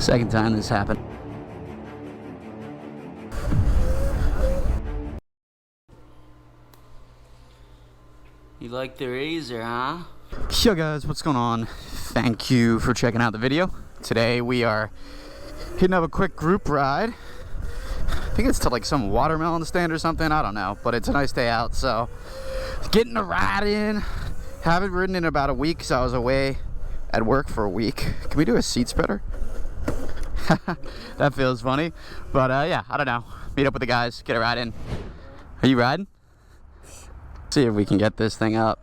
Second time this happened. You like the razor, huh? Yo guys, what's going on? Thank you for checking out the video. Today we are hitting up a quick group ride. I think it's to like some watermelon stand or something, I don't know, but it's a nice day out, so getting a ride in. Haven't ridden in about a week because I was away at work for a week. Can we do a seat spreader? That feels funny, but yeah, I don't know. Meet up with the guys, get a ride in. Are you riding? See if we can get this thing up.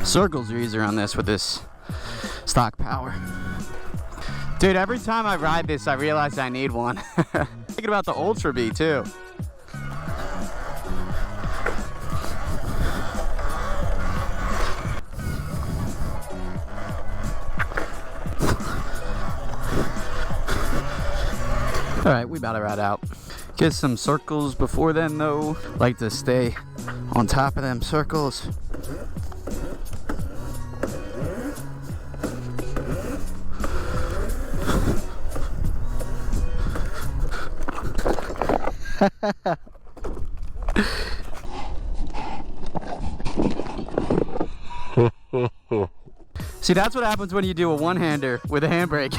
Circles are easier on this with this stock power. Dude, every time I ride this, I realize I need one. Thinking about the Ultra Bee too. All right, we about to ride out. Get some circles before then though. Like to stay on top of them circles. See, that's what happens when you do a one-hander with a handbrake.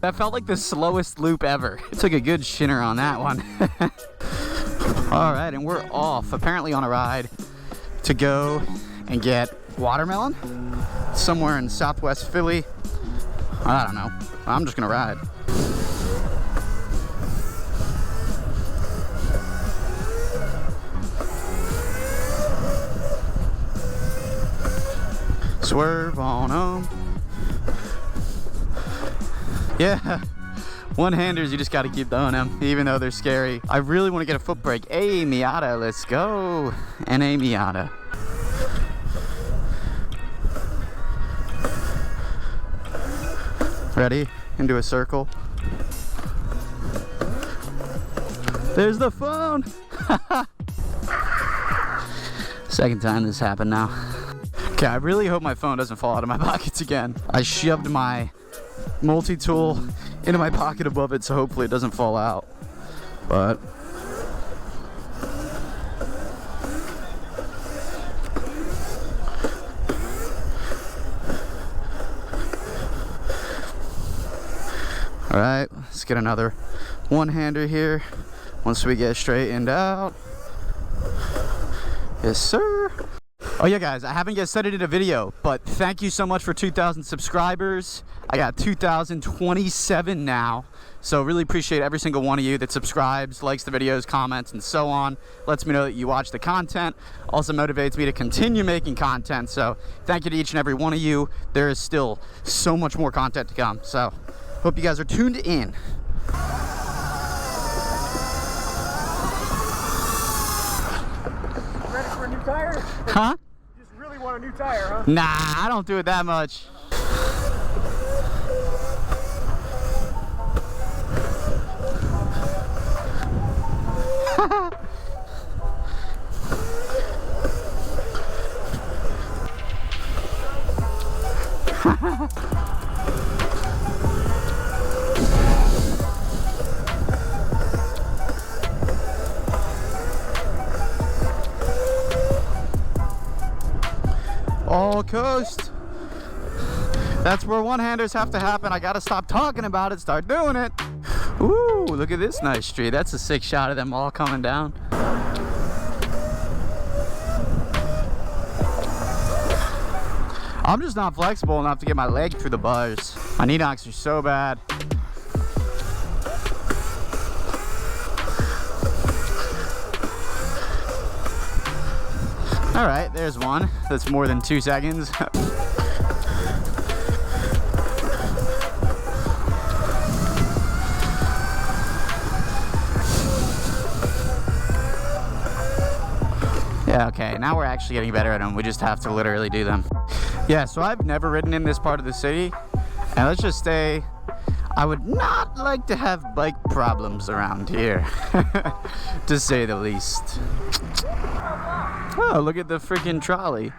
That felt like the slowest loop ever. Took a good shinner on that one. All right, and we're off, apparently on a ride to go and get watermelon somewhere in Southwest Philly. I don't know. I'm just gonna ride. Swerve on them. Yeah, one-handers, you just got to keep doing them, even though they're scary. I really want to get a foot brake. Hey, Miata, let's go. And a Miata. Ready? Into a circle. There's the phone. Second time this happened now. Okay, I really hope my phone doesn't fall out of my pockets again. I shoved my multi-tool into my pocket above it, so hopefully it doesn't fall out. But all right, let's get another one-hander here once we get straightened out. Yes, sir. Oh yeah guys, I haven't yet said it in a video, but thank you so much for 2,000 subscribers. I got 2,027 now, so really appreciate every single one of you that subscribes, likes the videos, comments, and so on. Lets me know that you watch the content. Also motivates me to continue making content, so thank you to each and every one of you. There is still so much more content to come, so hope you guys are tuned in. Ready for a new tire? Huh? You just really want a new tire, huh? Nah, I don't do it that much. All coast. That's where one-handers have to happen. I gotta stop talking about it, start doing it. Ooh, look at this nice street. That's a sick shot of them all coming down. I'm just not flexible enough to get my leg through the bars. My knee knocks are so bad. All right, there's one. That's more than 2 seconds. Yeah, okay, now we're actually getting better at them. We just have to literally do them. Yeah, so I've never ridden in this part of the city, and let's just say I would not like to have bike problems around here, to say the least. Oh, look at the freaking trolley.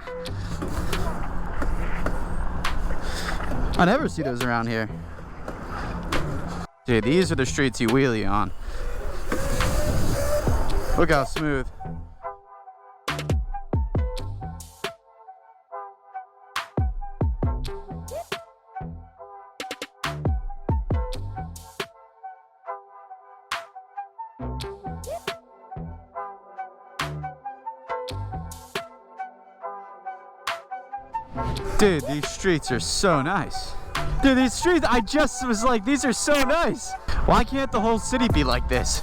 I never see those around here. Dude, these are the streets you wheelie on. Look how smooth. Dude, these streets are so nice. Dude, these streets, I just was like, these are so nice. Why can't the whole city be like this?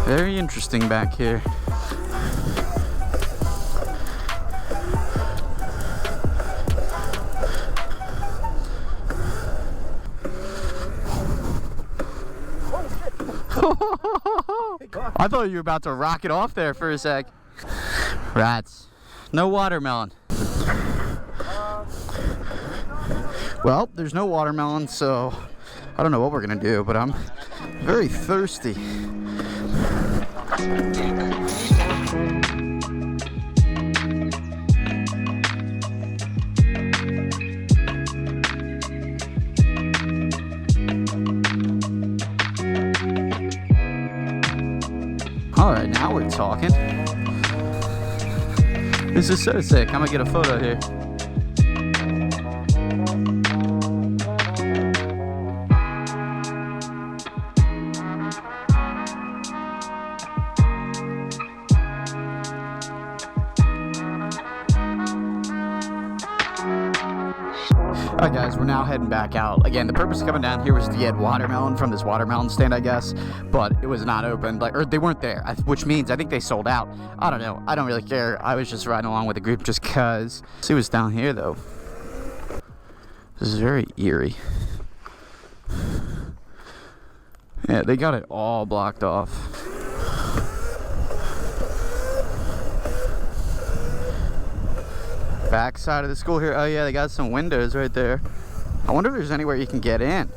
Very interesting back here. I thought you were about to rock it off there for a sec. Rats. No watermelon. Well, there's no watermelon, so I don't know what we're gonna do, but I'm very thirsty. Alright, now we're talking. This is so sick. I'm gonna get a photo here. Alright guys, we're now heading back out. Again, the purpose of coming down here was to get watermelon from this watermelon stand, I guess, but it was not open, like, or they weren't there, which means I think they sold out. I don't know. I don't really care. I was just riding along with the group just cause. See what's down here though. This is very eerie. Yeah, they got it all blocked off. Back side of the school here. Oh yeah, they got some windows right there. I wonder if there's anywhere you can get in.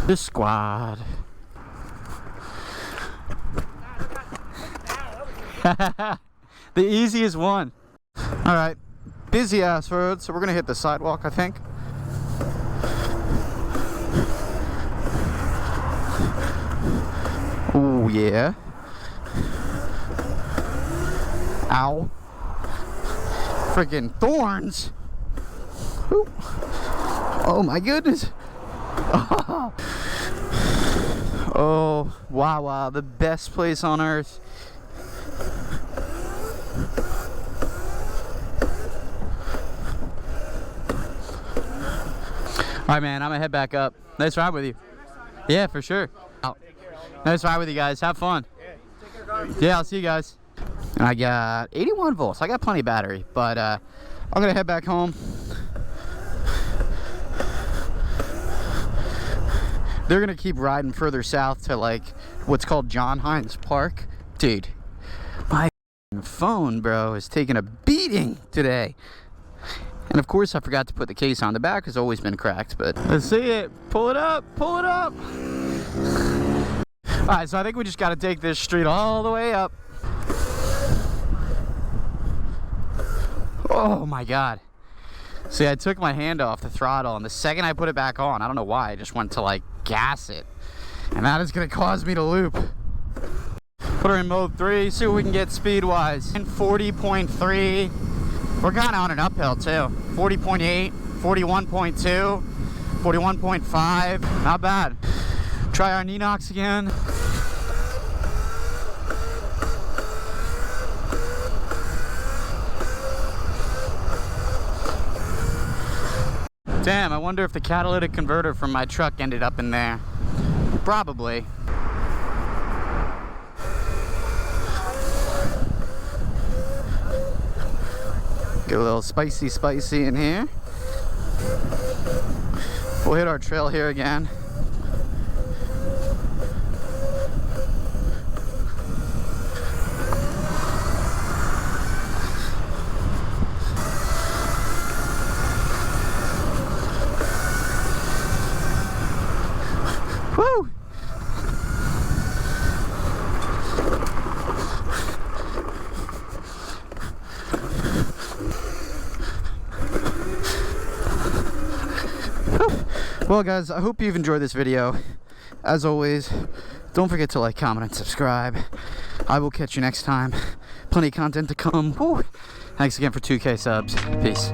The squad. The easiest one. All right, busy ass road, so we're gonna hit the sidewalk, I think. Oh yeah. Ow. Freaking thorns. Ooh. Oh my goodness. Oh, wow, the best place on earth. All right, man, I'm gonna head back up. Nice ride with you. Yeah, for sure. Nice ride with you guys. Have fun. Yeah, I'll see you guys. And I got 81 volts. I got plenty of battery, but I'm gonna head back home. They're gonna keep riding further south to like what's called John Hines Park. Dude, my phone, bro, is taking a beating today. And of course I forgot to put the case on. The back has always been cracked, but let's see it. Pull it up, pull it up. All right, so I think we just got to take this street all the way up. Oh my God. See, I took my hand off the throttle, and the second I put it back on, I don't know why, I just went to like gas it. And that is going to cause me to loop. Put her in mode 3, see what we can get speed-wise. And 40.3. We're kind of on an uphill too. 40.8, 41.2, 41.5. Not bad. Try our Ninox again. Damn, I wonder if the catalytic converter from my truck ended up in there. Probably. Get a little spicy in here. We'll hit our trail here again. Woo! Well guys, I hope you've enjoyed this video. As always, don't forget to like, comment, and subscribe. I will catch you next time. Plenty of content to come. Woo. Thanks again for 2K subs. Peace.